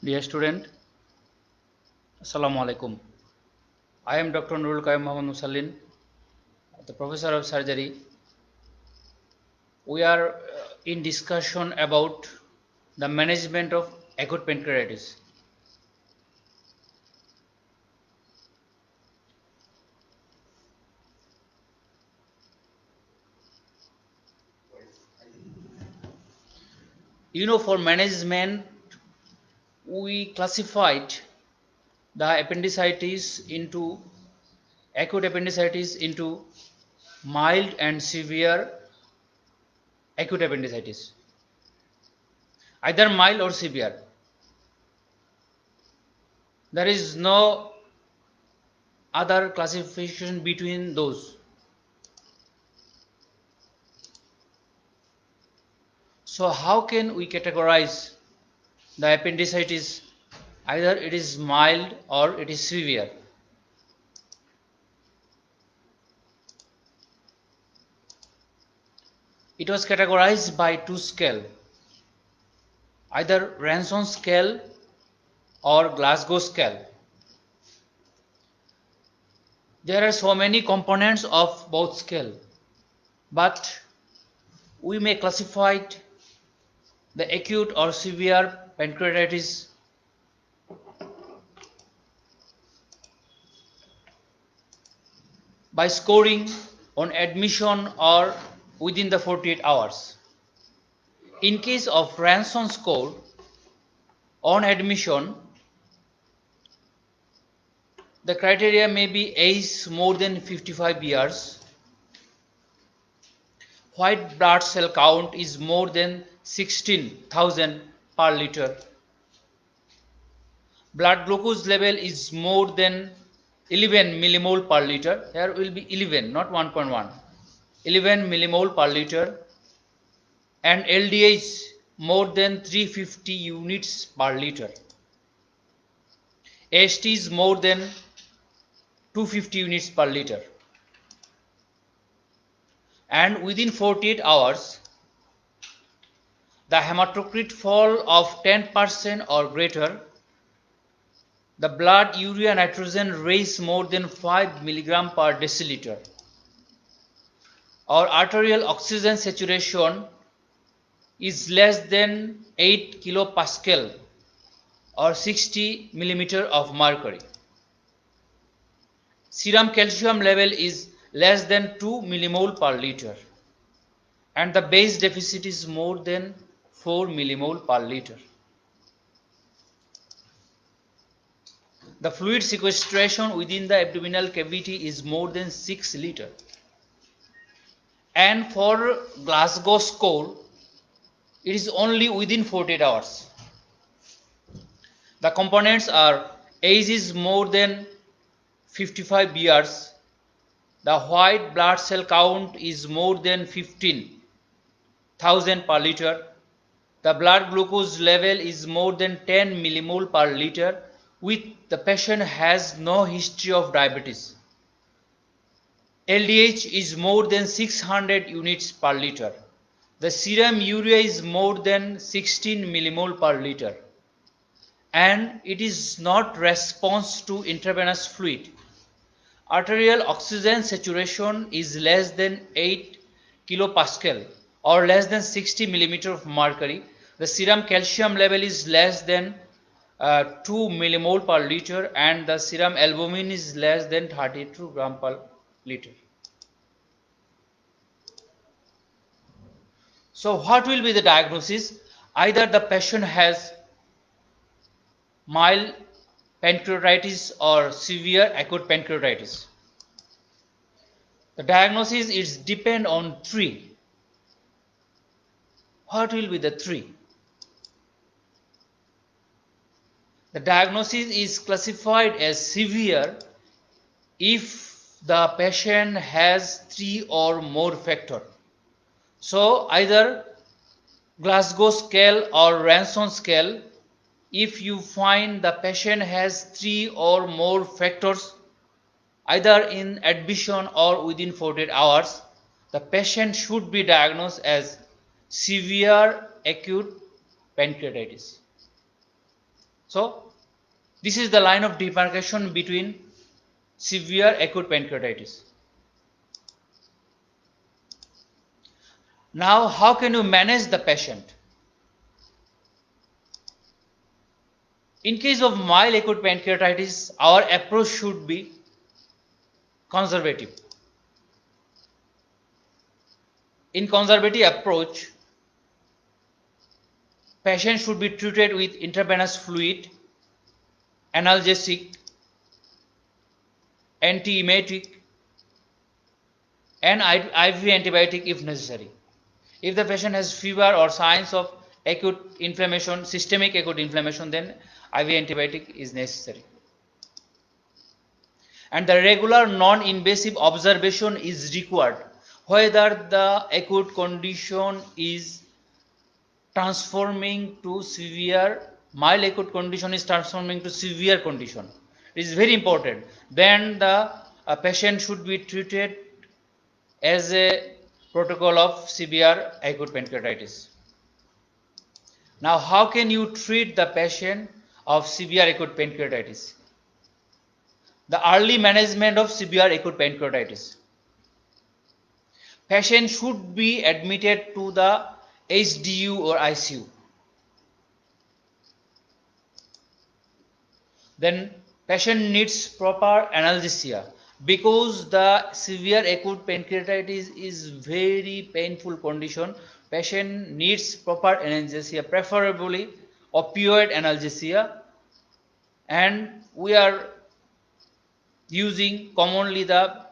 Dear student, Assalamu alaikum. I am Dr. Nurul Qayyum Muhammad Musallin, the Professor of Surgery. We are in discussion about the management of acute pancreatitis. For management, we classified the acute appendicitis into mild and severe acute appendicitis, either mild or severe. There is no other classification between those. So how can we categorize the appendicitis? Either it is mild or it is severe. It was categorized by two scales, either Ranson scale or Glasgow scale. There are so many components of both scale, but we may classify the acute or severe pancreatitis by scoring on admission or within the 48 hours. In case of Ranson score, on admission, the criteria may be age more than 55 years, white blood cell count is more than 16,000 per liter, blood glucose level is more than 11 millimole per liter. Here will be 11, not 1.1. 11 millimole per liter, and LDH more than 350 units per liter. AST is more than 250 units per liter. And within 48 hours, the hematocrit fall of 10% or greater, the blood urea nitrogen raise more than 5 milligram per deciliter, or arterial oxygen saturation is less than 8 kilopascal or 60 millimeter of mercury. Serum calcium level is less than 2 millimole per liter, and the base deficit is more than 4 millimole per liter. The fluid sequestration within the abdominal cavity is more than 6 liter. And for Glasgow score, it is only within 48 hours. The components are age is more than 55 years, the white blood cell count is more than 15,000 per liter, the blood glucose level is more than 10 millimole per liter, with the patient has no history of diabetes. LDH is more than 600 units per liter. The serum urea is more than 16 millimole per liter, and it is not response to intravenous fluid. Arterial oxygen saturation is less than 8 kilopascal or less than 60 millimeter of mercury. The serum calcium level is less than 2 millimole per liter, and the serum albumin is less than 32 gram per liter. So what will be the diagnosis? Either the patient has mild pancreatitis or severe acute pancreatitis. The diagnosis is depend on three. What will be the three? The diagnosis is classified as severe if the patient has 3 or more factors. So either Glasgow scale or Ranson scale, if you find the patient has 3 or more factors, either in admission or within 48 hours, the patient should be diagnosed as severe acute pancreatitis. So this is the line of demarcation between severe acute pancreatitis. Now, how can you manage the patient? In case of mild acute pancreatitis, our approach should be conservative. In conservative approach, patient should be treated with intravenous fluid, analgesic, antiemetic, and IV antibiotic if necessary. If the patient has fever or signs of acute inflammation, systemic acute inflammation, then IV antibiotic is necessary. And the regular non-invasive observation is required whether the acute condition is transforming to severe, mild acute condition is transforming to severe condition. It is very important. Then the patient should be treated as a protocol of severe acute pancreatitis. Now, how can you treat the patient of severe acute pancreatitis? The early management of severe acute pancreatitis. Patient should be admitted to the HDU or ICU. Then patient needs proper analgesia because the severe acute pancreatitis is very painful condition. Patient needs proper analgesia, preferably opioid analgesia, and we are using commonly the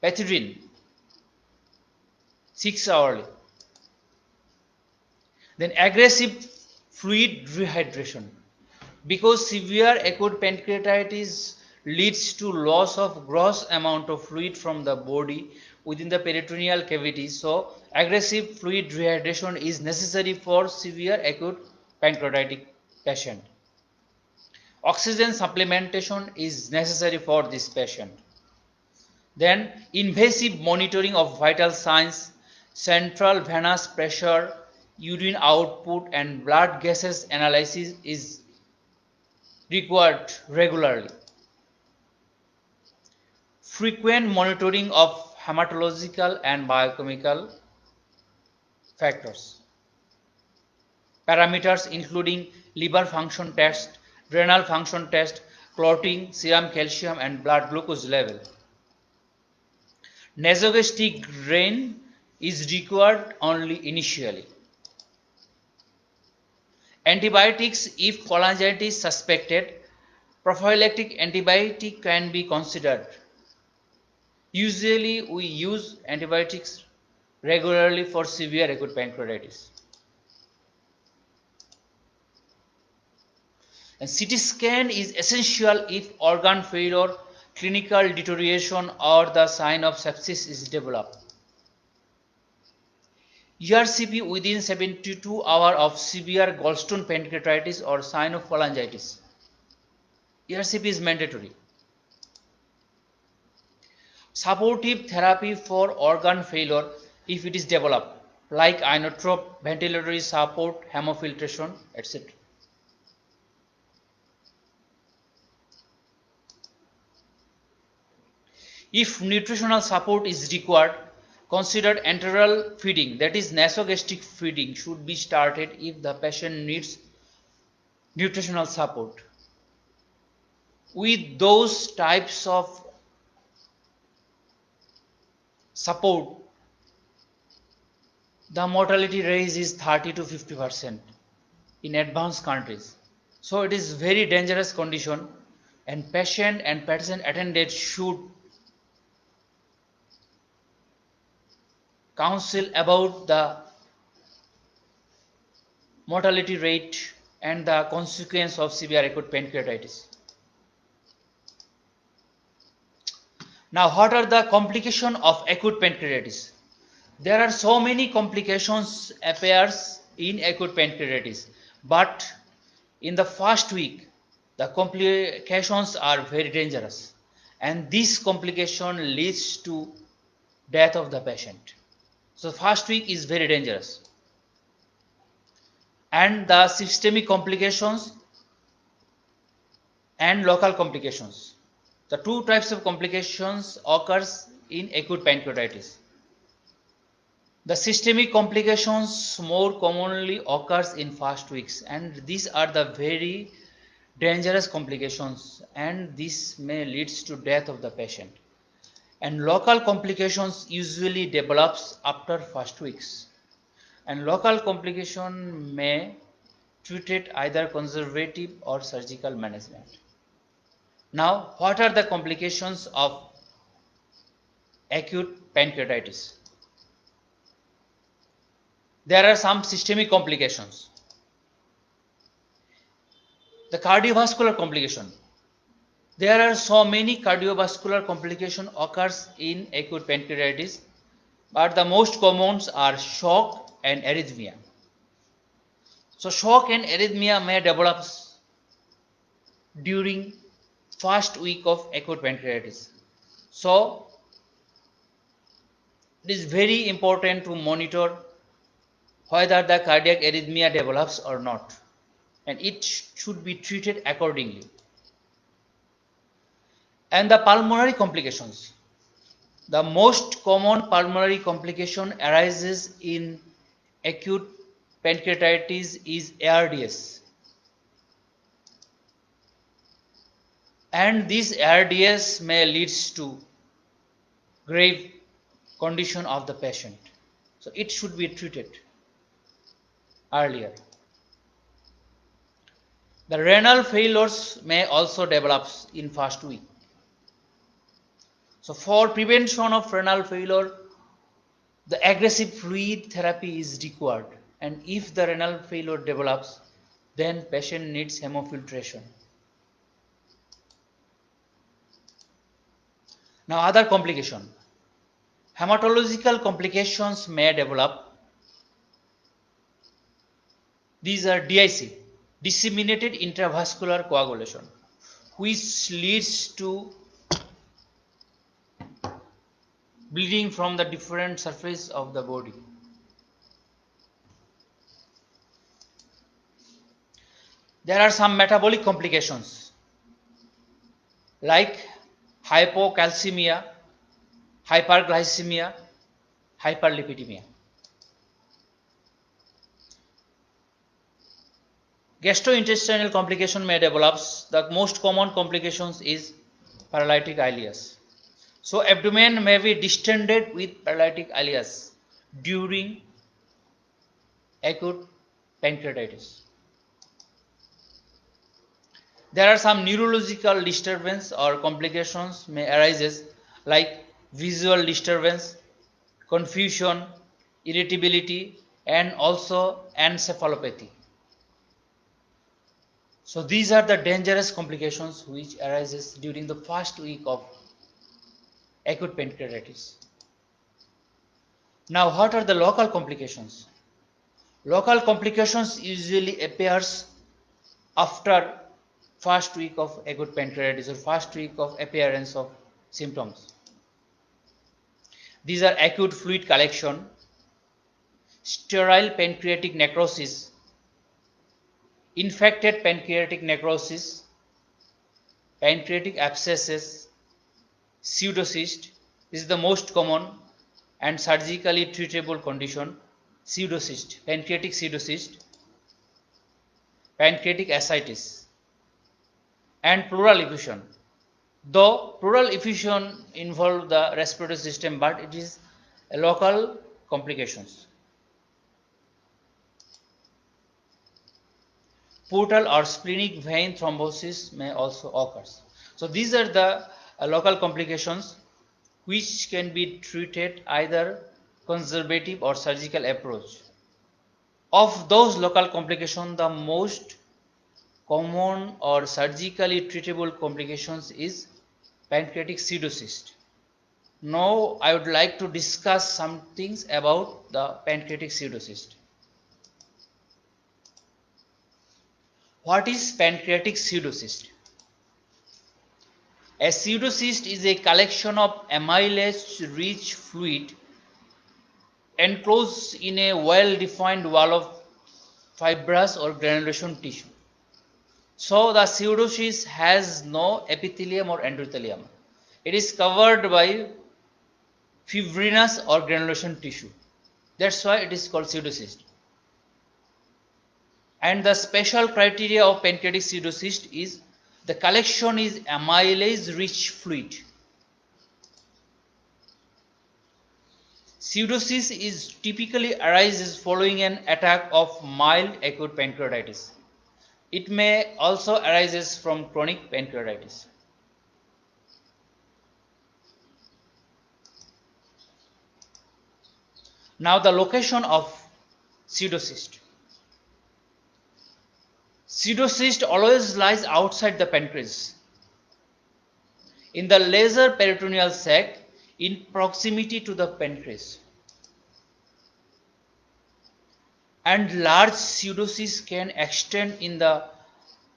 pethidine 6 hourly. Then aggressive fluid rehydration. Because severe acute pancreatitis leads to loss of gross amount of fluid from the body within the peritoneal cavity, so aggressive fluid rehydration is necessary for severe acute pancreatitic patient. Oxygen supplementation is necessary for this patient. Then invasive monitoring of vital signs, central venous pressure, urine output and blood gases analysis is required regularly. Frequent monitoring of hematological and biochemical factors. Parameters including liver function test, renal function test, clotting, serum calcium and blood glucose level. Nasogastric drain is required only initially. Antibiotics if cholangitis suspected, prophylactic antibiotic can be considered. Usually we use antibiotics regularly for severe acute pancreatitis. And CT scan is essential if organ failure, clinical deterioration or the sign of sepsis is developed. ERCP within 72 hours of severe gallstone pancreatitis or sign of cholangitis. ERCP is mandatory. Supportive therapy for organ failure if it is developed, like inotrope, ventilatory support, hemofiltration, etc. If nutritional support is required, consider enteral feeding, that is nasogastric feeding, should be started if the patient needs nutritional support. With those types of support, the mortality rate is 30 to 50% in advanced countries. So it is very dangerous condition and patient attendant should counsel about the mortality rate and the consequence of severe acute pancreatitis. Now, what are the complications of acute pancreatitis? There are so many complications appears in acute pancreatitis, but in the first week, the complications are very dangerous, and this complication leads to death of the patient. So, first week is very dangerous, and the systemic complications and local complications. The two types of complications occurs in acute pancreatitis. The systemic complications more commonly occurs in first weeks, and these are the very dangerous complications, and this may leads to death of the patient. And local complications usually develops after first weeks, and local complication may treated either conservative or surgical management. Now, what are the complications of acute pancreatitis? There are some systemic complications. The cardiovascular complication. There are so many cardiovascular complications occurs in acute pancreatitis, but the most common are shock and arrhythmia. So shock and arrhythmia may develop during first week of acute pancreatitis. So it is very important to monitor whether the cardiac arrhythmia develops or not, and it should be treated accordingly. And the pulmonary complications. The most common pulmonary complication arises in acute pancreatitis is ARDS. And this ARDS may lead to grave condition of the patient. So it should be treated earlier. The renal failures may also develop in first week. So for prevention of renal failure, the aggressive fluid therapy is required, and if the renal failure develops, then patient needs hemofiltration. Now other complication. Hematological complications may develop. These are DIC, disseminated intravascular coagulation, which leads to bleeding from the different surface of the body. There are some metabolic complications like hypocalcemia, hyperglycemia, hyperlipidemia. Gastrointestinal complication may develop. The most common complications is paralytic ileus. So abdomen may be distended with paralytic ileus during acute pancreatitis. There are some neurological disturbance or complications may arise like visual disturbance, confusion, irritability, and also encephalopathy. So these are the dangerous complications which arises during the first week of acute pancreatitis. Now what are the local complications? Local complications usually appears after first week of acute pancreatitis or first week of appearance of symptoms. These are acute fluid collection, sterile pancreatic necrosis, infected pancreatic necrosis, pancreatic abscesses, pseudocyst. This is the most common and surgically treatable condition, pseudocyst, pancreatic ascites, and pleural effusion. Though pleural effusion involves the respiratory system, but it is a local complications. Portal or splenic vein thrombosis may also occur. So these are the local complications which can be treated either conservative or surgical approach. Of those local complications, the most common or surgically treatable complications is pancreatic pseudocyst. Now I would like to discuss some things about the pancreatic pseudocyst. What is pancreatic pseudocyst? A pseudocyst is a collection of amylase-rich fluid enclosed in a well-defined wall of fibrous or granulation tissue. So the pseudocyst has no epithelium or endothelium. It is covered by fibrinous or granulation tissue. That's why it is called pseudocyst. And the special criteria of pancreatic pseudocyst is the collection is amylase rich fluid. Pseudocyst is typically arises following an attack of mild acute pancreatitis. It may also arises from chronic pancreatitis. Now the location of pseudocyst. Pseudocyst always lies outside the pancreas, in the lesser peritoneal sac in proximity to the pancreas. And large pseudocysts can extend in the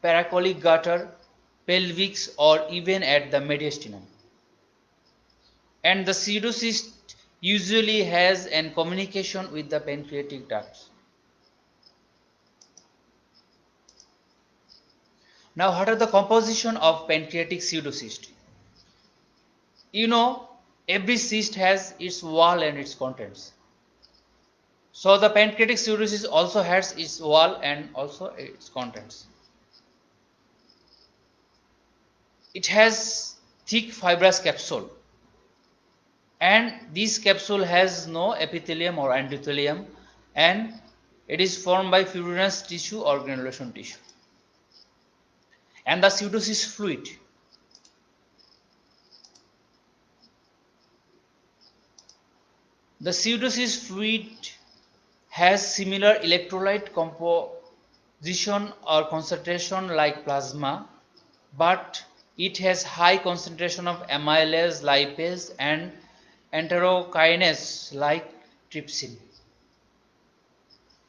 paracolic gutter, pelvis, or even at the mediastinum. And the pseudocyst usually has an communication with the pancreatic ducts. Now, what are the composition of pancreatic pseudocyst? You know, every cyst has its wall and its contents. So the pancreatic pseudocyst also has its wall and also its contents. It has thick fibrous capsule, and this capsule has no epithelium or endothelium, and it is formed by fibrinous tissue or granulation tissue. And the pseudocyst fluid. The pseudocyst fluid has similar electrolyte composition or concentration like plasma, but it has high concentration of amylase, lipase, and enterokinase like trypsin.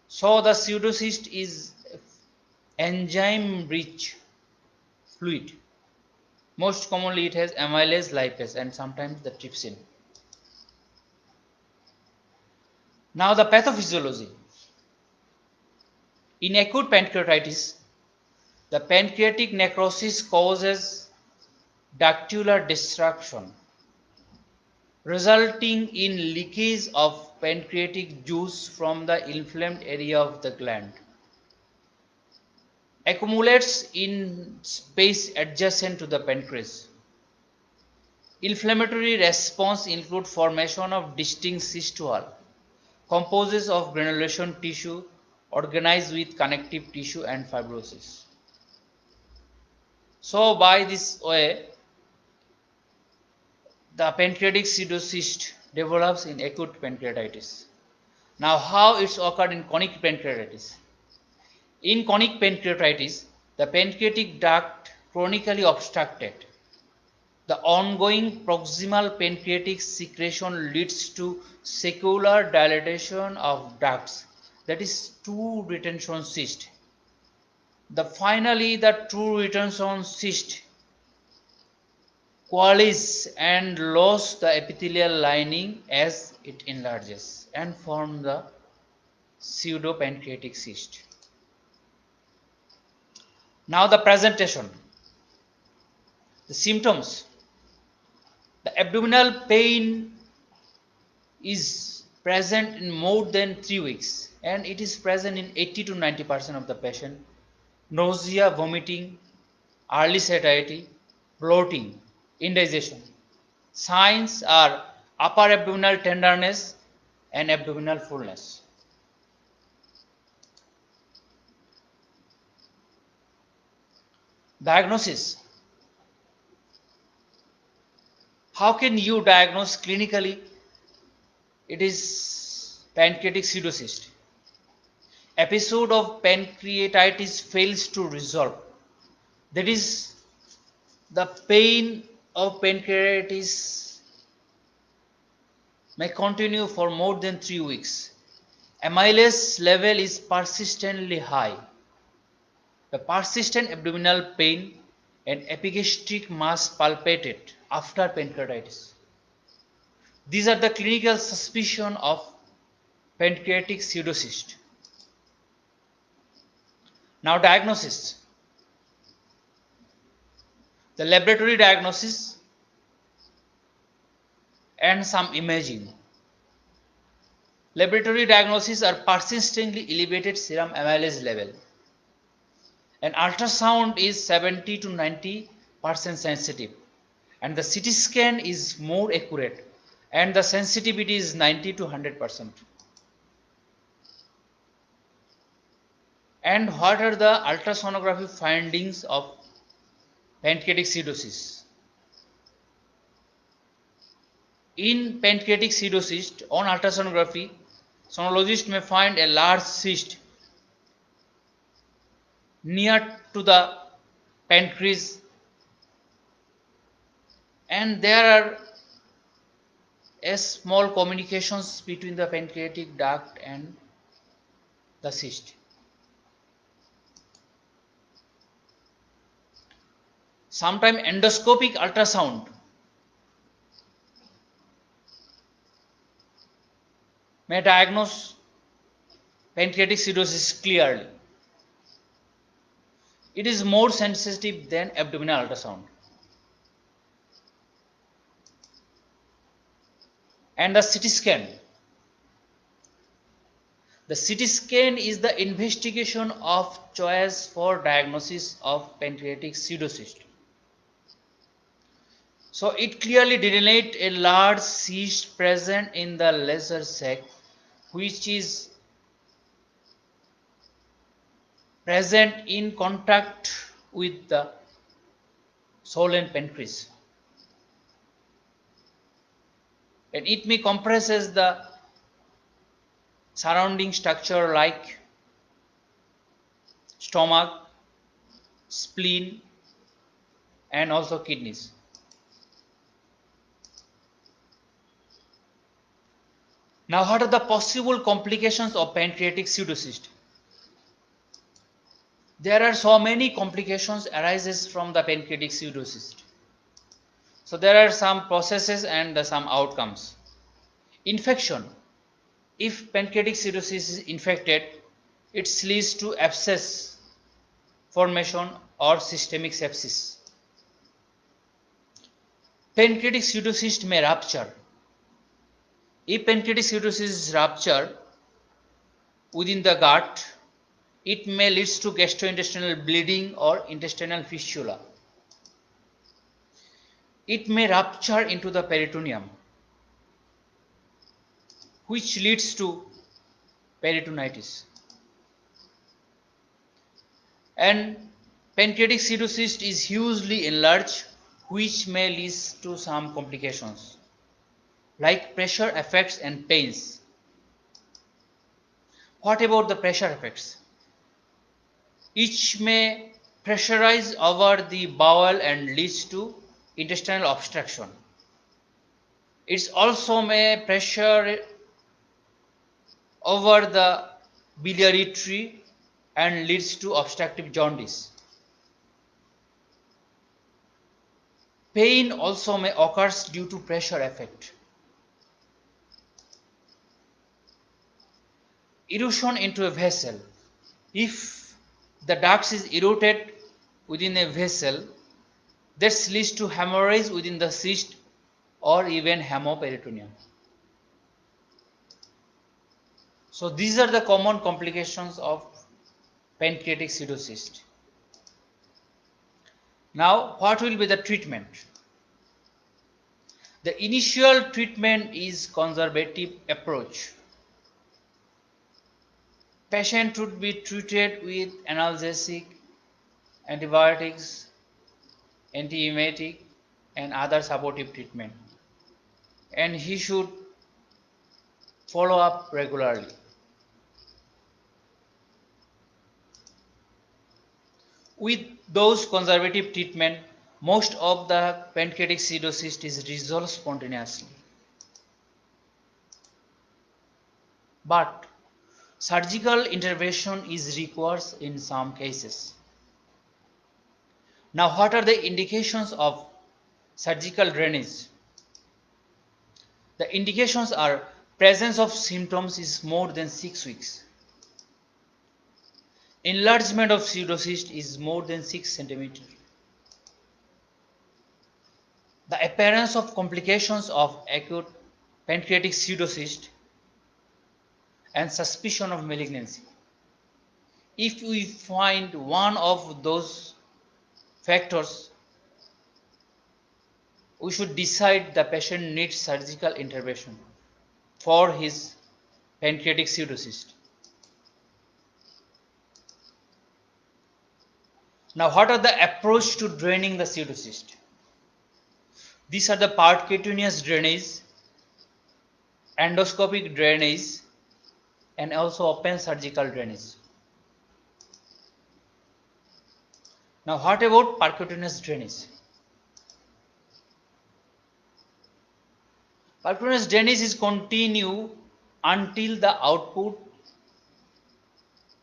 So the pseudocyst is enzyme-rich fluid. Most commonly it has amylase, lipase, and sometimes the trypsin. Now the pathophysiology. In acute pancreatitis, the pancreatic necrosis causes ductular destruction, resulting in leakage of pancreatic juice from the inflamed area of the gland. Accumulates in space adjacent to the pancreas. Inflammatory response include formation of distinct cyst wall, composed of granulation tissue organized with connective tissue and fibrosis. So by this way, the pancreatic pseudocyst develops in acute pancreatitis. Now how it's occurred in chronic pancreatitis? In chronic pancreatitis, the pancreatic duct chronically obstructed. The ongoing proximal pancreatic secretion leads to secular dilatation of ducts, that is true retention cyst. Finally, the true retention cyst coalesces and loses the epithelial lining as it enlarges and forms the pseudopancreatic cyst. Now the presentation. The symptoms. The abdominal pain is present in more than 3 weeks, and it is present in 80 to 90% of the patient. Nausea, vomiting, early satiety, bloating, indigestion. Signs are upper abdominal tenderness and abdominal fullness. Diagnosis. How can you diagnose clinically? It is pancreatic pseudocyst. Episode of pancreatitis fails to resolve. That is, the pain of pancreatitis may continue for more than 3 weeks. Amylase level is persistently high. The persistent abdominal pain and epigastric mass palpated after pancreatitis. These are the clinical suspicion of pancreatic pseudocyst. Now diagnosis. the laboratory diagnosis, and some imaging. Laboratory diagnoses are persistently elevated serum amylase level. An ultrasound is 70 to 90% sensitive, and the CT scan is more accurate, and the sensitivity is 90 to 100%. And what are the ultrasonography findings of pancreatic cirrhosis? In pancreatic cirrhosis, on ultrasonography, sonologist may find a large cyst near to the pancreas, and there are a small communications between the pancreatic duct and the cyst. Sometimes endoscopic ultrasound may diagnose pancreatic cirrhosis clearly. It is more sensitive than abdominal ultrasound. And the CT scan. The CT scan is the investigation of choice for diagnosis of pancreatic cirrhosis. So it clearly delineates a large cyst present in the lesser sac, which is present in contact with the swollen pancreas. And it may compresses the surrounding structure like stomach, spleen, and also kidneys. Now, what are the possible complications of pancreatic pseudocyst? There are so many complications arises from the pancreatic pseudocyst. So there are some processes and some outcomes. Infection. If pancreatic cirrhosis is infected, it leads to abscess formation or systemic sepsis. Pancreatic pseudocyst may rupture. If pancreatic cirrhosis is rupture within the gut, it may lead to gastrointestinal bleeding or intestinal fistula. It may rupture into the peritoneum, which leads to peritonitis. And pancreatic cirrhosis is hugely enlarged, which may lead to some complications like pressure effects and pains. What about the pressure effects? Each may pressurize over the bowel and leads to intestinal obstruction. It also may pressure over the biliary tree and leads to obstructive jaundice. Pain also may occur due to pressure effect. Erosion into a vessel. If the duct is eroded within a vessel, this leads to hemorrhage within the cyst or even hemoperitoneum. So these are the common complications of pancreatic pseudocyst. Now, what will be the treatment? The initial treatment is conservative approach. Patient should be treated with analgesic, antibiotics, antiemetic, and other supportive treatment. And he should follow up regularly. With those conservative treatment, most of the pancreatic pseudocyst is resolved spontaneously. But surgical intervention is required in some cases. Now, what are the indications of surgical drainage? The indications are presence of symptoms is more than 6 weeks. Enlargement of pseudocyst is more than 6 centimeters. The appearance of complications of acute pancreatic pseudocyst and suspicion of malignancy. If we find one of those factors, we should decide the patient needs surgical intervention for his pancreatic pseudocyst. Now, what are the approach to draining the pseudocyst? These are the percutaneous drainage, endoscopic drainage, and also open surgical drainage. Now, what about percutaneous drainage? Percutaneous drainage is continue until the output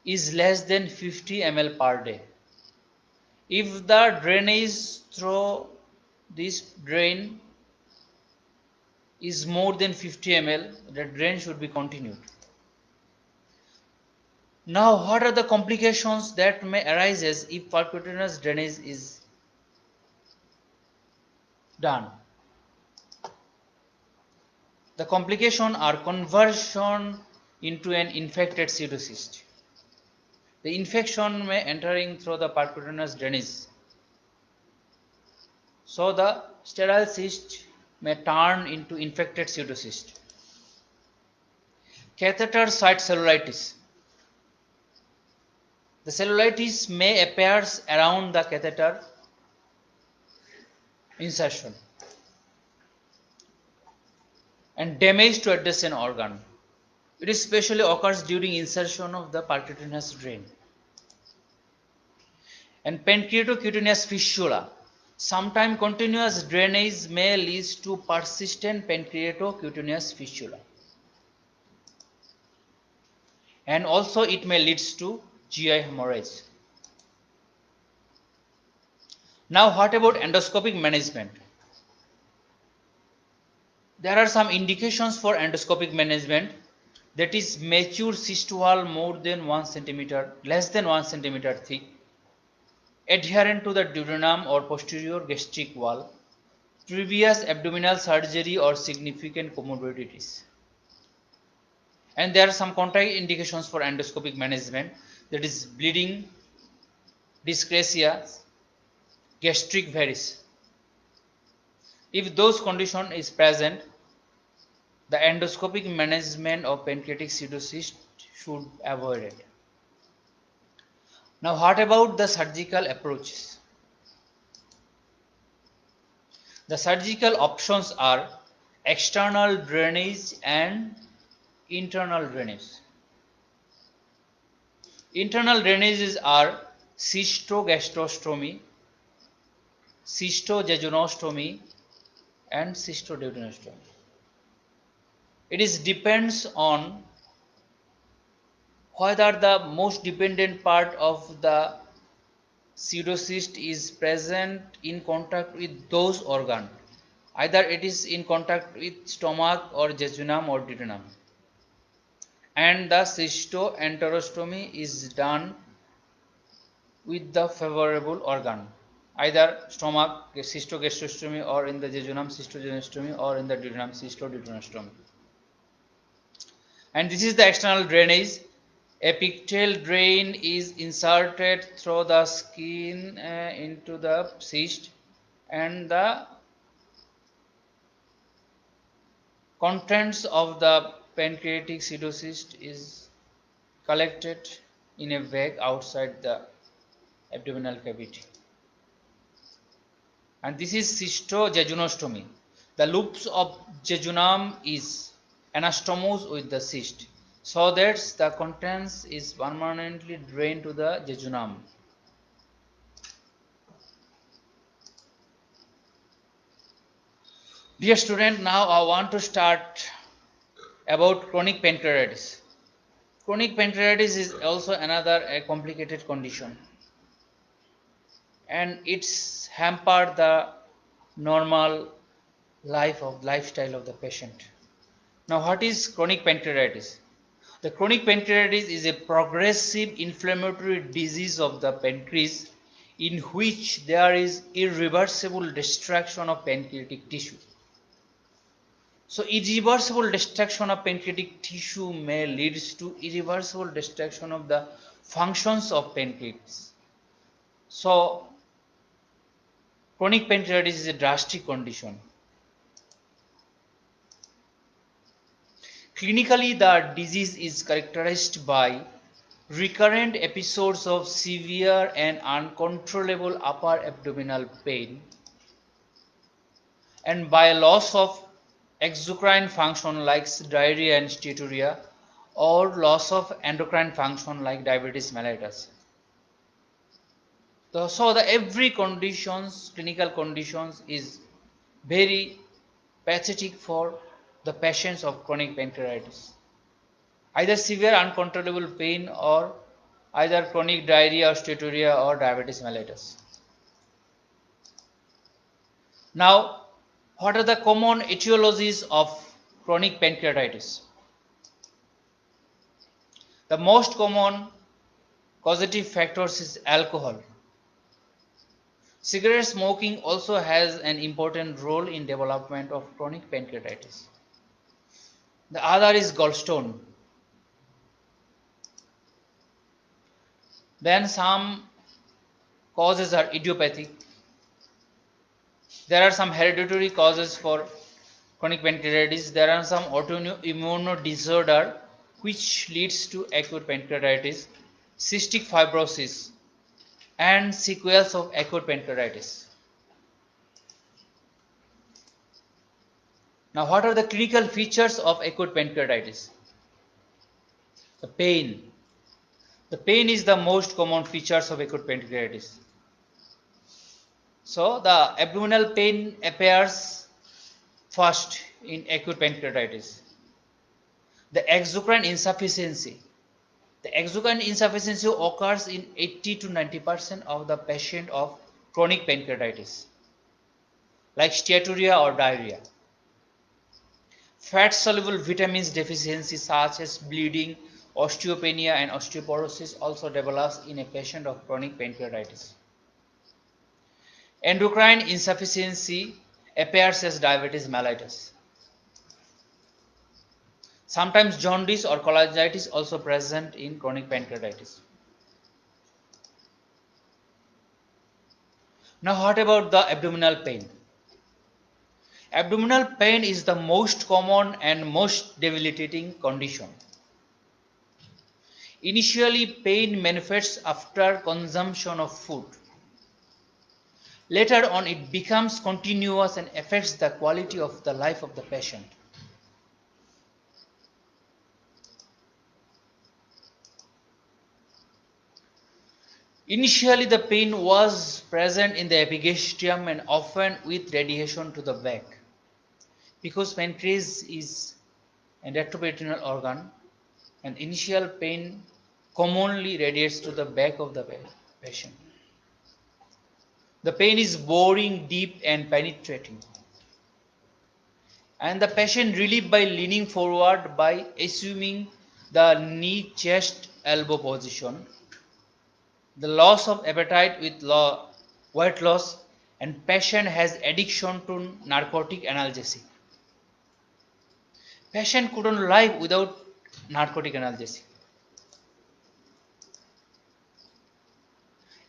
is less than 50 ml per day. If the drainage through this drain is more than 50 ml, the drain should be continued. Now, what are the complications that may arise if percutaneous drainage is done? The complications are conversion into an infected pseudocyst. The infection may entering through the percutaneous drainage. So the sterile cyst may turn into infected pseudocyst. Catheter site cellulitis. The cellulitis may appear around the catheter insertion and damage to adjacent organ. It especially occurs during insertion of the percutaneous drain. And pancreatocutaneous fistula. Sometimes continuous drainage may lead to persistent pancreatocutaneous fistula. And also it may lead to GI hemorrhage. Now, what about endoscopic management? There are some indications for endoscopic management, that is mature cyst wall more than 1 cm, less than 1 cm thick, adherent to the duodenum or posterior gastric wall, previous abdominal surgery or significant comorbidities. And there are some contraindications for endoscopic management, that is bleeding, dyscrasia, gastric varices. If those condition is present, the endoscopic management of pancreatic pseudocyst should be avoided. Now, what about the surgical approaches? The surgical options are external drainage and internal drainage. Internal drainages are cystogastrostomy, cystojejunostomy, and cystoduodenostomy. It is depends on whether the most dependent part of the pseudocyst is present in contact with those organs. Either it is in contact with stomach or jejunum or duodenum. And the cystoenterostomy is done with the favorable organ, either stomach cystogastrostomy or in the jejunum cystojejunostomy or in the duodenum cystoduodenostomy. And this is the external drainage. A pigtail drain is inserted through the skin into the cyst, and the contents of the pancreatic pseudocyst is collected in a bag outside the abdominal cavity. And this is cystojejunostomy. The loops of jejunum is anastomosed with the cyst, so that the contents is permanently drained to the jejunum. Dear student, now I want to start about chronic pancreatitis. Chronic pancreatitis is also another complicated condition, and it's hampered the normal lifestyle of the patient. Now, what is chronic pancreatitis? The chronic pancreatitis is a progressive inflammatory disease of the pancreas in which there is irreversible destruction of pancreatic tissue. So irreversible destruction of pancreatic tissue may lead to irreversible destruction of the functions of pancreas. So chronic pancreatitis is a drastic condition. Clinically, the disease is characterized by recurrent episodes of severe and uncontrollable upper abdominal pain and by loss of exocrine function like diarrhea and steatorrhea or loss of endocrine function like diabetes mellitus. So the every conditions, clinical conditions is very pathetic for the patients of chronic pancreatitis. Either severe uncontrollable pain or either chronic diarrhea or steatorrhea or diabetes mellitus. Now, what are the common etiologies of chronic pancreatitis? The most common causative factors is alcohol. Cigarette smoking also has an important role in development of chronic pancreatitis. The other is gallstone. Then some causes are idiopathic. There are some hereditary causes for chronic pancreatitis. There are some autoimmune disorder which leads to acute pancreatitis, cystic fibrosis, and sequels of acute pancreatitis. Now, what are the clinical features of acute pancreatitis? The pain. The pain is the most common features of acute pancreatitis. So, the abdominal pain appears first in acute pancreatitis. The exocrine insufficiency. The exocrine insufficiency occurs in 80 to 90% of the patient of chronic pancreatitis, like steatorrhea or diarrhea. Fat-soluble vitamins deficiency such as bleeding, osteopenia and osteoporosis also develops in a patient of chronic pancreatitis. Endocrine insufficiency appears as diabetes mellitus. Sometimes jaundice or cholangitis also present in chronic pancreatitis. Now what about the abdominal pain? Abdominal pain is the most common and most debilitating condition. Initially, pain manifests after consumption of food. Later on, it becomes continuous and affects the quality of the life of the patient. Initially, the pain was present in the epigastrium and often with radiation to the back. Because pancreas is an retroperitoneal organ, and initial pain commonly radiates to the back of the patient. The pain is boring, deep and penetrating. And the patient relieved by leaning forward by assuming the knee, chest, elbow position. The loss of appetite with weight loss, and patient has addiction to narcotic analgesic. Patient couldn't live without narcotic analgesic.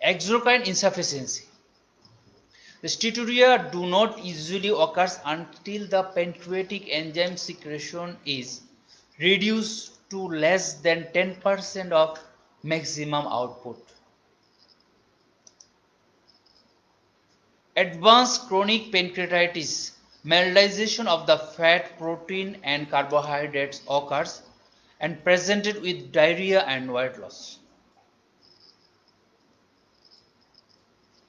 Exocrine insufficiency. The steatorrhea do not usually occur until the pancreatic enzyme secretion is reduced to less than 10% of maximum output. Advanced chronic pancreatitis, maldition of the fat, protein and carbohydrates occurs and presented with diarrhea and weight loss.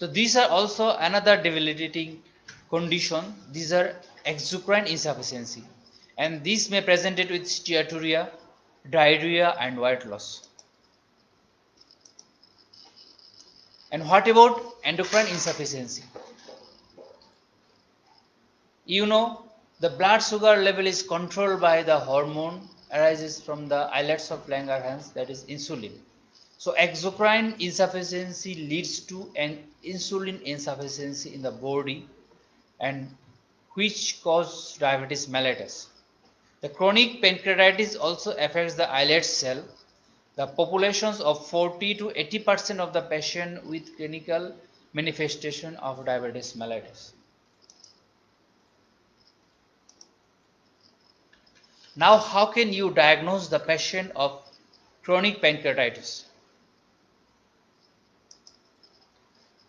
So these are also another debilitating condition. These are exocrine insufficiency, and this may present it with steatorrhea, diarrhea and weight loss. And what about endocrine insufficiency? You know, the blood sugar level is controlled by the hormone arises from the islets of Langerhans, that is insulin. So exocrine insufficiency leads to an insulin insufficiency in the body and which cause diabetes mellitus. The chronic pancreatitis also affects the islet cell. The populations of 40 to 80% of the patient with clinical manifestation of diabetes mellitus. Now, how can you diagnose the patient of chronic pancreatitis?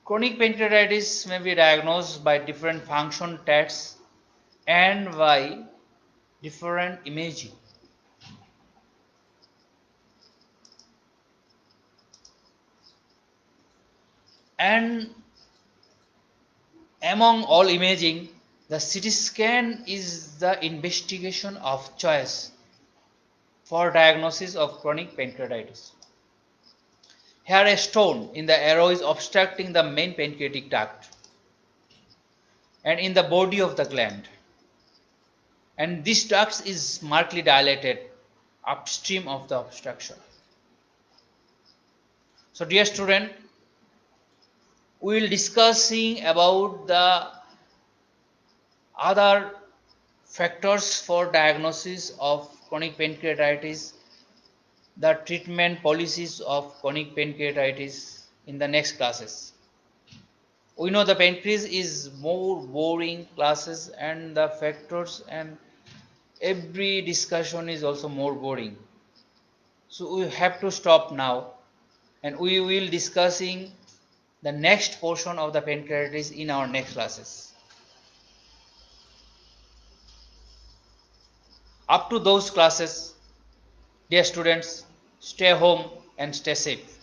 Chronic pancreatitis may be diagnosed by different function tests and by different imaging. And among all imaging, the CT scan is the investigation of choice for diagnosis of chronic pancreatitis. Here a stone in the arrow is obstructing the main pancreatic duct and in the body of the gland. And this duct is markedly dilated upstream of the obstruction. So dear student, we will discussing about the other factors for diagnosis of chronic pancreatitis, the treatment policies of chronic pancreatitis in the next classes. We know the pancreas is more boring classes and the factors and every discussion is also more boring. So we have to stop now and we will discussing the next portion of the pancreatitis in our next classes. Up to those classes, dear students, stay home and stay safe.